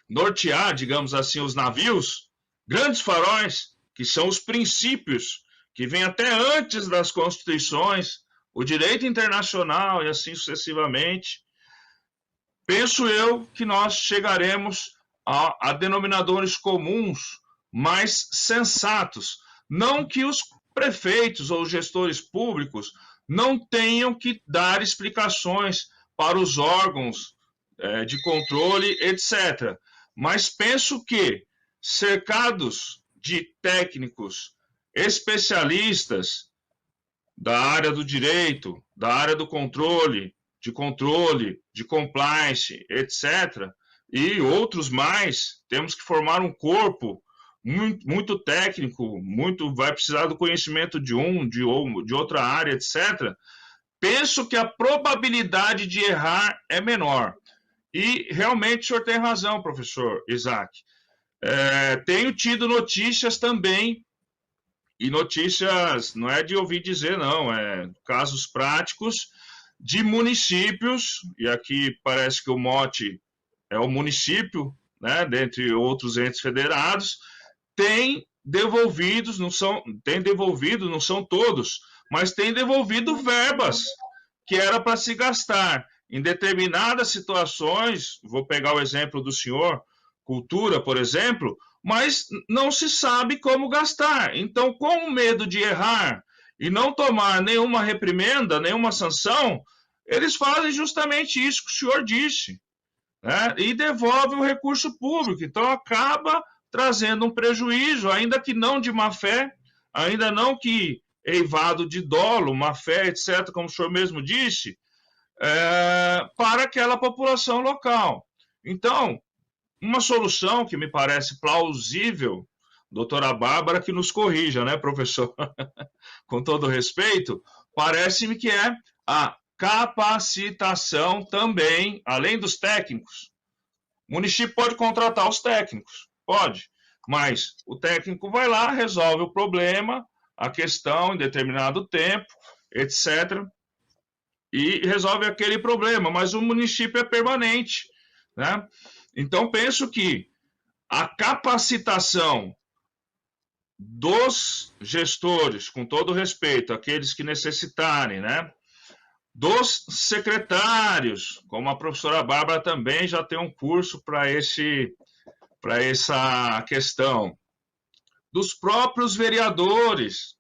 nortear, digamos assim, os navios, grandes faróis, que são os princípios, que vêm até antes das constituições, o direito internacional e assim sucessivamente, penso eu que nós chegaremos a denominadores comuns mais sensatos. Não que os prefeitos ou gestores públicos não tenham que dar explicações para os órgãos de controle, etc. Mas penso que, cercados de técnicos especialistas da área do direito, da área do controle, de compliance, etc., e outros mais, temos que formar um corpo muito técnico, vai precisar do conhecimento de outra área, etc. Penso que a probabilidade de errar é menor. E realmente o senhor tem razão, professor Isaac. Tenho tido notícias também, e notícias não é de ouvir dizer, não, casos práticos de municípios, e aqui parece que o mote é o município, né, dentre outros entes federados, tem devolvido, não são todos, mas tem devolvido verbas que era para se gastar em determinadas situações. Vou pegar o exemplo do senhor, cultura, por exemplo, mas não se sabe como gastar. Então, com medo de errar e não tomar nenhuma reprimenda, nenhuma sanção, eles fazem justamente isso que o senhor disse, né? E devolvem o recurso público. Então, acaba trazendo um prejuízo, ainda que não de má fé, ainda não que eivado de dolo, má fé, etc., como o senhor mesmo disse, para aquela população local. Então, uma solução que me parece plausível, doutora Bárbara, que nos corrija, né, professor? Com todo respeito, parece-me que é a capacitação também, além dos técnicos. O município pode contratar os técnicos, pode, mas o técnico vai lá, resolve o problema, a questão em determinado tempo, etc., e resolve aquele problema, mas o município é permanente, né? Então, penso que a capacitação dos gestores, com todo respeito, aqueles que necessitarem, né? Dos secretários, como a professora Bárbara também já tem um curso para essa questão, dos próprios vereadores,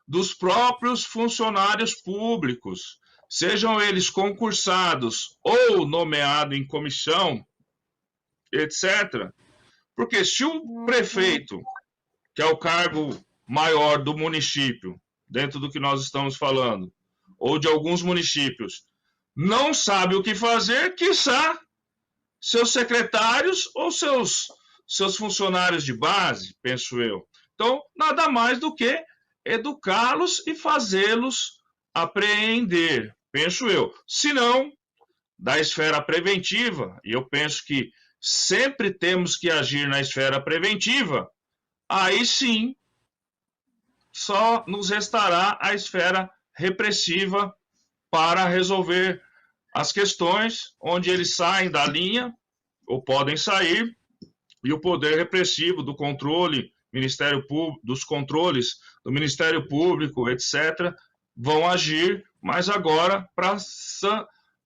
dos próprios funcionários públicos, sejam eles concursados ou nomeados em comissão, etc. Porque se o prefeito, que é o cargo maior do município, dentro do que nós estamos falando, ou de alguns municípios, não sabe o que fazer, quiçá seus secretários ou seus funcionários de base, penso eu. Então, nada mais do que educá-los e fazê-los apreender, penso eu. Se não, da esfera preventiva, e eu penso que sempre temos que agir na esfera preventiva, aí sim, só nos restará a esfera repressiva para resolver as questões onde eles saem da linha, ou podem sair, e o poder repressivo do controle, Ministério Público, dos controles do Ministério Público, etc., vão agir, mas agora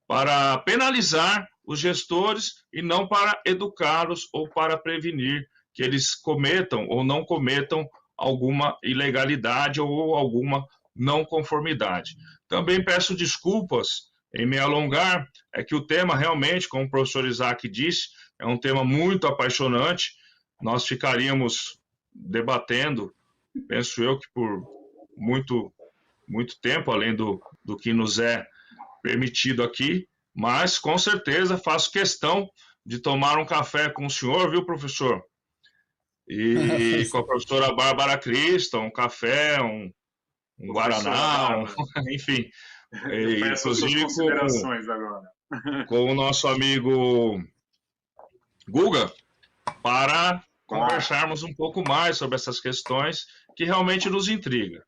para penalizar os gestores e não para educá-los ou para prevenir que eles cometam ou não cometam alguma ilegalidade ou alguma não conformidade. Também peço desculpas em me alongar, é que o tema realmente, como o professor Isaac disse, é um tema muito apaixonante. Nós ficaríamos debatendo, penso eu que por muito tempo, além do que nos é permitido aqui, mas com certeza faço questão de tomar um café com o senhor, viu, professor? E com a professora Bárbara Crista, um café, um Guaraná, enfim. Inclusive considerações agora. Com o nosso amigo Guga, para conversarmos um pouco mais sobre essas questões que realmente nos intrigam.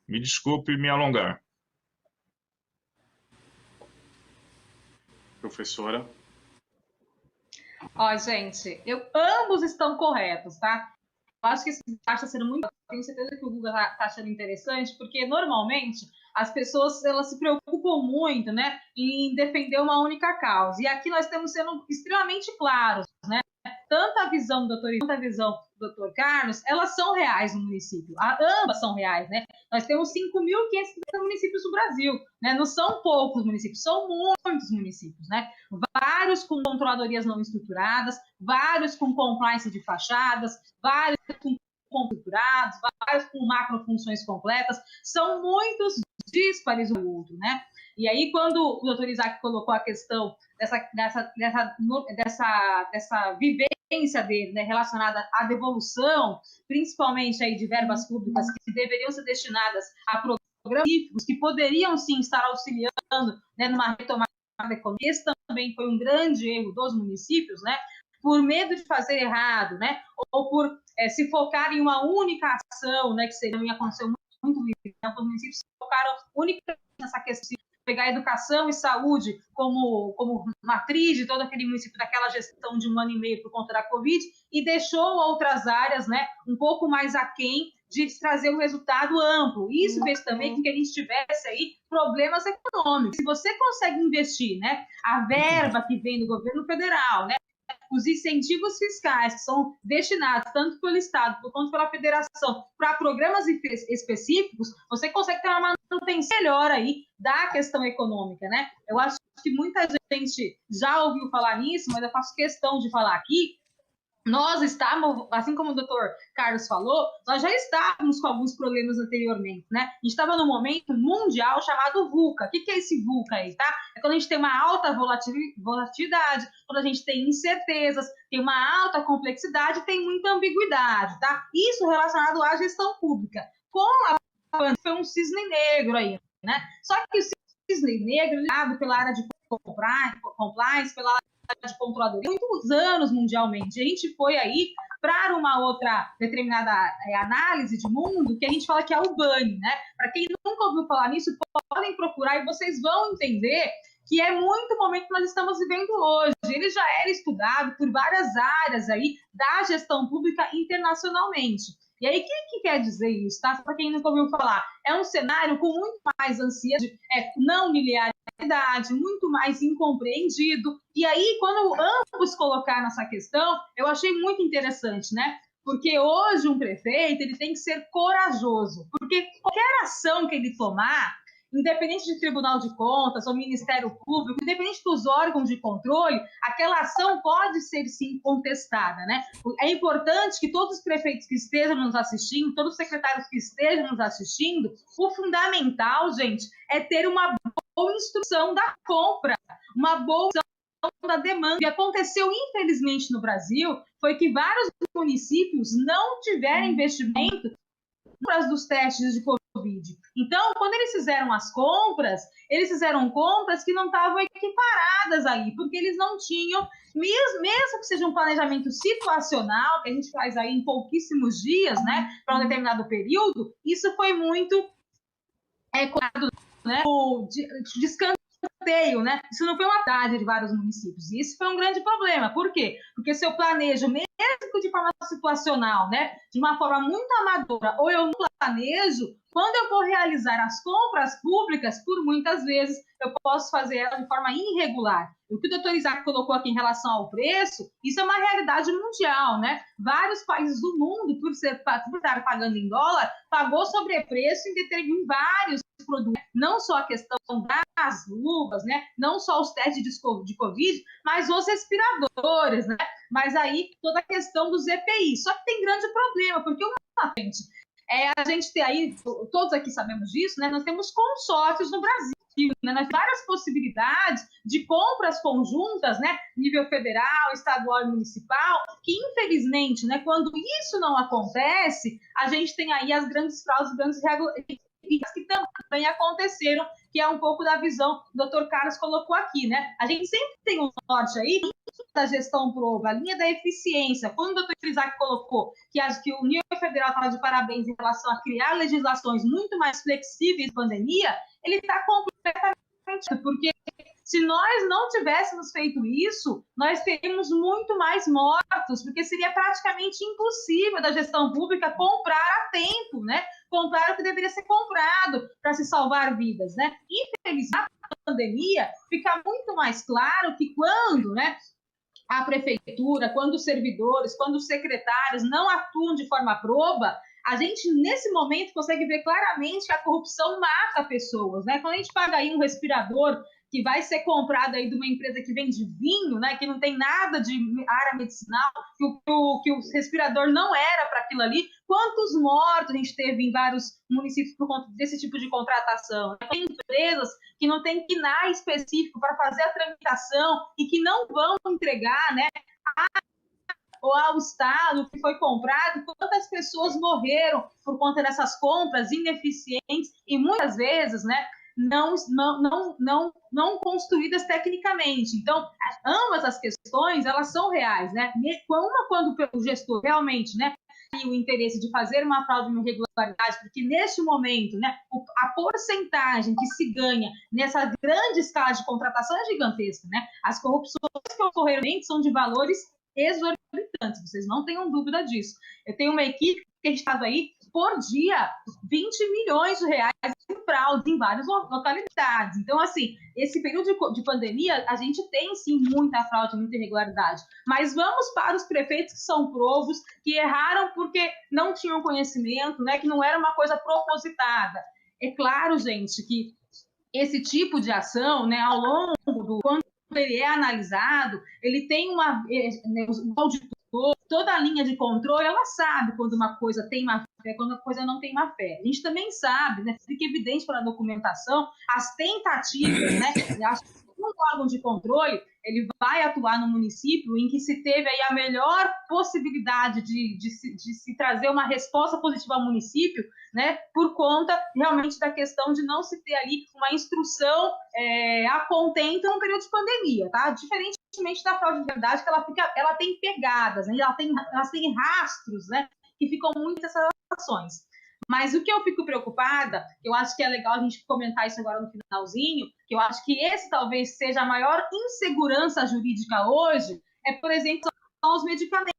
Me desculpe me alongar. Professora. Ó, gente, ambos estão corretos, tá? Eu acho que esse debate está sendo muito... Tenho certeza que o Guga está achando interessante, porque normalmente as pessoas elas se preocupam muito, né, em defender uma única causa. E aqui nós estamos sendo extremamente claros, né? Tanto a visão do doutor quanto a visão do doutor Carlos, elas são reais no município. Ambas são reais, né? Nós temos 5.550 municípios no Brasil, né? Não são poucos municípios, são muitos municípios, né? Vários com controladorias não estruturadas, vários com compliance de fachadas, vários com configurados, vários com macrofunções completas, são muitos díspares um do outro, né? E aí, quando o doutor Isaac colocou a questão dessa vivência dele, né, relacionada à devolução, principalmente aí de verbas públicas que deveriam ser destinadas a programas específicos, que poderiam sim estar auxiliando, né, numa retomada econômica, esse também foi um grande erro dos municípios, né? Por medo de fazer errado, né? Ou por se focar em uma única ação, né? Que seria, aconteceu muito isso, né? Os municípios se focaram unicamente nessa questão de pegar a educação e saúde como matriz de todo aquele município, daquela gestão de 1 ano e meio por conta da Covid, e deixou outras áreas, né? Um pouco mais aquém de trazer um resultado amplo. Isso fez também com que a gente tivesse aí problemas econômicos. Se você consegue investir, né? A verba que vem do governo federal, né? Os incentivos fiscais que são destinados tanto pelo Estado quanto pela Federação para programas específicos, você consegue ter uma manutenção melhor aí da questão econômica, né? Eu acho que muita gente já ouviu falar nisso, mas eu faço questão de falar aqui. Nós estávamos, assim como o doutor Carlos falou, nós já estávamos com alguns problemas anteriormente, né? A gente estava num momento mundial chamado VUCA. O que é esse VUCA aí, tá? É quando a gente tem uma alta volatilidade, quando a gente tem incertezas, tem uma alta complexidade, tem muita ambiguidade, tá? Isso relacionado à gestão pública. Com a pandemia, foi um cisne negro aí, né? Só que o cisne negro, ligado pela área de compliance, pela de controladoria, muitos anos mundialmente. A gente foi aí para uma outra determinada análise de mundo que a gente fala que é o BANI, né? Para quem nunca ouviu falar nisso, podem procurar e vocês vão entender que é muito o momento que nós estamos vivendo hoje. Ele já era estudado por várias áreas aí da gestão pública internacionalmente. E aí, o que quer dizer isso, tá? Para quem nunca ouviu falar, é um cenário com muito mais ansiedade, não linearidade, muito mais incompreendido. E aí, quando ambos colocaram essa questão, eu achei muito interessante, né? Porque hoje um prefeito ele tem que ser corajoso, porque qualquer ação que ele tomar, independente de Tribunal de Contas ou Ministério Público, independente dos órgãos de controle, aquela ação pode ser, sim, contestada, né? É importante que todos os prefeitos que estejam nos assistindo, todos os secretários que estejam nos assistindo, o fundamental, gente, é ter uma boa instrução da compra, uma boa instrução da demanda. O que aconteceu, infelizmente, no Brasil foi que vários municípios não tiveram investimento dos testes de Covid. Então, quando eles fizeram as compras, eles fizeram compras que não estavam equiparadas aí, porque eles não tinham, mesmo que seja um planejamento situacional, que a gente faz aí em pouquíssimos dias, né, para um determinado período, isso foi muito né, de escanteio, né? Isso não foi uma tarde de vários municípios. E isso foi um grande problema. Por quê? Porque se eu planejo, mesmo de forma situacional, né, de uma forma muito amadora, ou eu não planejo, quando eu vou realizar as compras públicas, por muitas vezes, eu posso fazer elas de forma irregular. O que o doutor Isaac colocou aqui em relação ao preço, isso é uma realidade mundial, né? Vários países do mundo, por estar pagando em dólar, pagou sobrepreço em vários produtos. Não só a questão das luvas, né? Não só os testes de Covid, mas os respiradores, né? Mas aí toda a questão dos EPI. Só que tem grande problema, porque a gente tem aí, todos aqui sabemos disso, né? Nós temos consórcios no Brasil, né? Nós temos várias possibilidades de compras conjuntas, né? Nível federal, estadual e municipal, que infelizmente, né? Quando isso não acontece, a gente tem aí as grandes fraudes, grandes e que também aconteceram, que é um pouco da visão que o Dr. Carlos colocou aqui, né? A gente sempre tem um norte aí da gestão prova, a linha da eficiência. Quando o Dr. Isaac colocou que a União Federal estava de parabéns em relação a criar legislações muito mais flexíveis na pandemia, ele está completamente, porque se nós não tivéssemos feito isso, nós teríamos muito mais mortos, porque seria praticamente impossível da gestão pública comprar a tempo, né? Comprar o que deveria ser comprado para se salvar vidas, né? Infelizmente, na pandemia, fica muito mais claro que quando, né, a prefeitura, quando os servidores, quando os secretários não atuam de forma proba, a gente, nesse momento, consegue ver claramente que a corrupção mata pessoas, né? Quando a gente paga aí um respirador que vai ser comprado aí de uma empresa que vende vinho, né? Que não tem nada de área medicinal, que o respirador não era para aquilo ali, quantos mortos a gente teve em vários municípios por conta desse tipo de contratação? Tem empresas que não têm PNAE específico para fazer a tramitação e que não vão entregar, né, ou ao Estado que foi comprado. Quantas pessoas morreram por conta dessas compras ineficientes e muitas vezes, né, não construídas tecnicamente. Então, ambas as questões, elas são reais, né? Uma, quando o gestor realmente, né, tem o interesse de fazer uma fraude, uma irregularidade, porque neste momento, né, a porcentagem que se ganha nessa grande escala de contratação é gigantesca, né? As corrupções que ocorreram são de valores exorbitantes, vocês não tenham dúvida disso. Eu tenho uma equipe que a gente faz aí, por dia, 20 milhões de reais em fraude em várias localidades. Então, assim, esse período de pandemia, a gente tem, sim, muita fraude, muita irregularidade. Mas vamos para os prefeitos que são provos, que erraram porque não tinham conhecimento, né, que não era uma coisa propositada. É claro, gente, que esse tipo de ação, né, ao longo do... Quando ele é analisado, ele tem um auditor, toda a linha de controle, ela sabe quando uma coisa tem má fé, quando a coisa não tem má fé. A gente também sabe, né, fica evidente pela documentação, as tentativas, né, um órgão de controle, ele vai atuar no município em que se teve aí a melhor possibilidade de se trazer uma resposta positiva ao município, né, por conta realmente da questão de não se ter ali uma instrução a contento no período de pandemia, tá? Diferentemente da fraude de verdade, que ela tem pegadas, né, elas têm rastros, né, que ficam muito essas ações. Mas o que eu fico preocupada, eu acho que é legal a gente comentar isso agora no finalzinho, que eu acho que esse talvez seja a maior insegurança jurídica hoje, é, por exemplo, os medicamentos.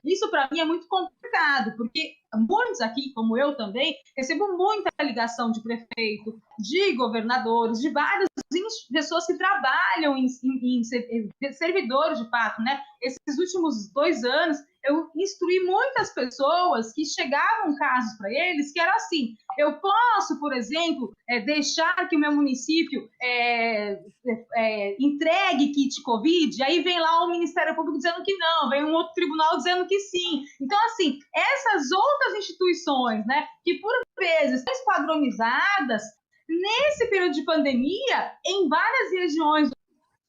Isso, para mim, é muito complicado, porque muitos aqui, como eu também, recebo muita ligação de prefeito, de governadores, de várias pessoas que trabalham em servidores, de fato, né? Esses últimos 2 anos, eu instruí muitas pessoas que chegavam casos para eles que era assim: eu posso, por exemplo, deixar que o meu município entregue kit Covid, aí vem lá o Ministério Público dizendo que não, vem um outro tribunal dizendo que sim. Então, assim, essas outras instituições, né, que por vezes são padronizadas, nesse período de pandemia, em várias regiões do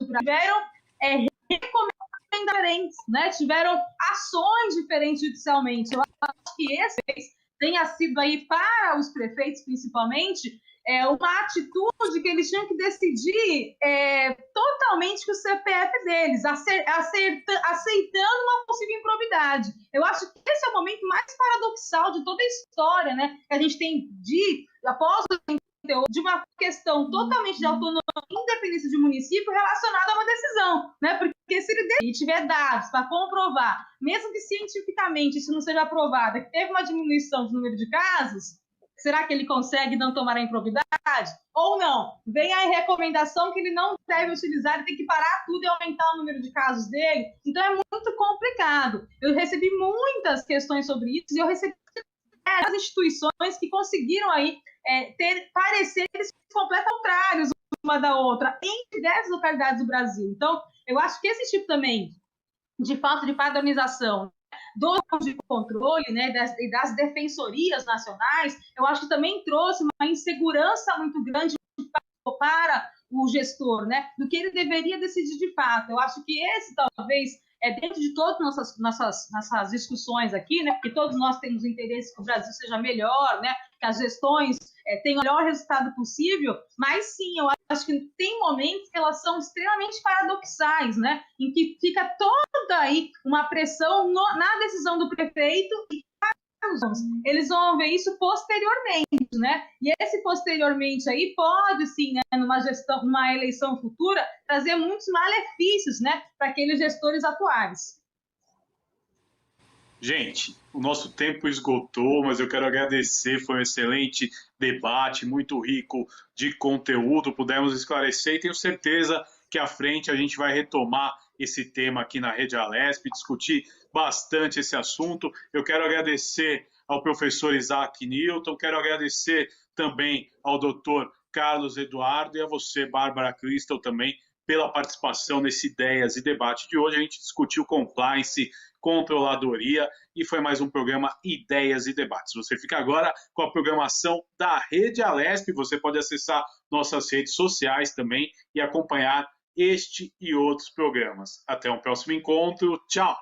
Brasil, tiveram recomendações, né? Tiveram ações diferentes judicialmente. Eu acho que esse tenha sido aí para os prefeitos, principalmente, uma atitude que eles tinham que decidir totalmente com o CPF deles, aceitando uma possível improbidade. Eu acho que esse é o momento mais paradoxal de toda a história, né? Que a gente tem após de uma questão totalmente de autonomia e independência de município relacionada a uma decisão, né? Porque se ele tiver dados para comprovar, mesmo que cientificamente isso não seja aprovado, que teve uma diminuição do número de casos, será que ele consegue não tomar a improbidade? Ou não? Vem a recomendação que ele não deve utilizar, ele tem que parar tudo e aumentar o número de casos dele. Então é muito complicado. Eu recebi muitas questões sobre isso e eu recebi as instituições que conseguiram aí ter pareceres completamente contrários uma da outra em diversas localidades do Brasil. Então, eu acho que esse tipo também de falta de padronização do de controle, né, das defensorias nacionais, eu acho que também trouxe uma insegurança muito grande para o gestor, né, do que ele deveria decidir de fato. Eu acho que esse talvez dentro de todas nossas discussões aqui, né, porque todos nós temos interesse que o Brasil seja melhor, né, que as gestões tenham o melhor resultado possível, mas sim, eu acho que tem momentos que elas são extremamente paradoxais, né, em que fica toda aí uma pressão na decisão do prefeito e eles vão ver isso posteriormente, né? E esse posteriormente aí pode, sim, né, numa eleição futura, trazer muitos malefícios, né, para aqueles gestores atuais. Gente, o nosso tempo esgotou, mas eu quero agradecer, foi um excelente debate, muito rico de conteúdo, pudemos esclarecer e tenho certeza que à frente a gente vai retomar esse tema aqui na Rede Alesp, discutir bastante esse assunto. Eu quero agradecer ao professor Isaac Newton, quero agradecer também ao doutor Carlos Eduardo e a você, Bárbara Crystal, também pela participação nesse Ideias e Debate de hoje. A gente discutiu compliance, controladoria e foi mais um programa Ideias e Debates. Você fica agora com a programação da Rede Alesp, você pode acessar nossas redes sociais também e acompanhar este e outros programas. Até um próximo encontro. Tchau!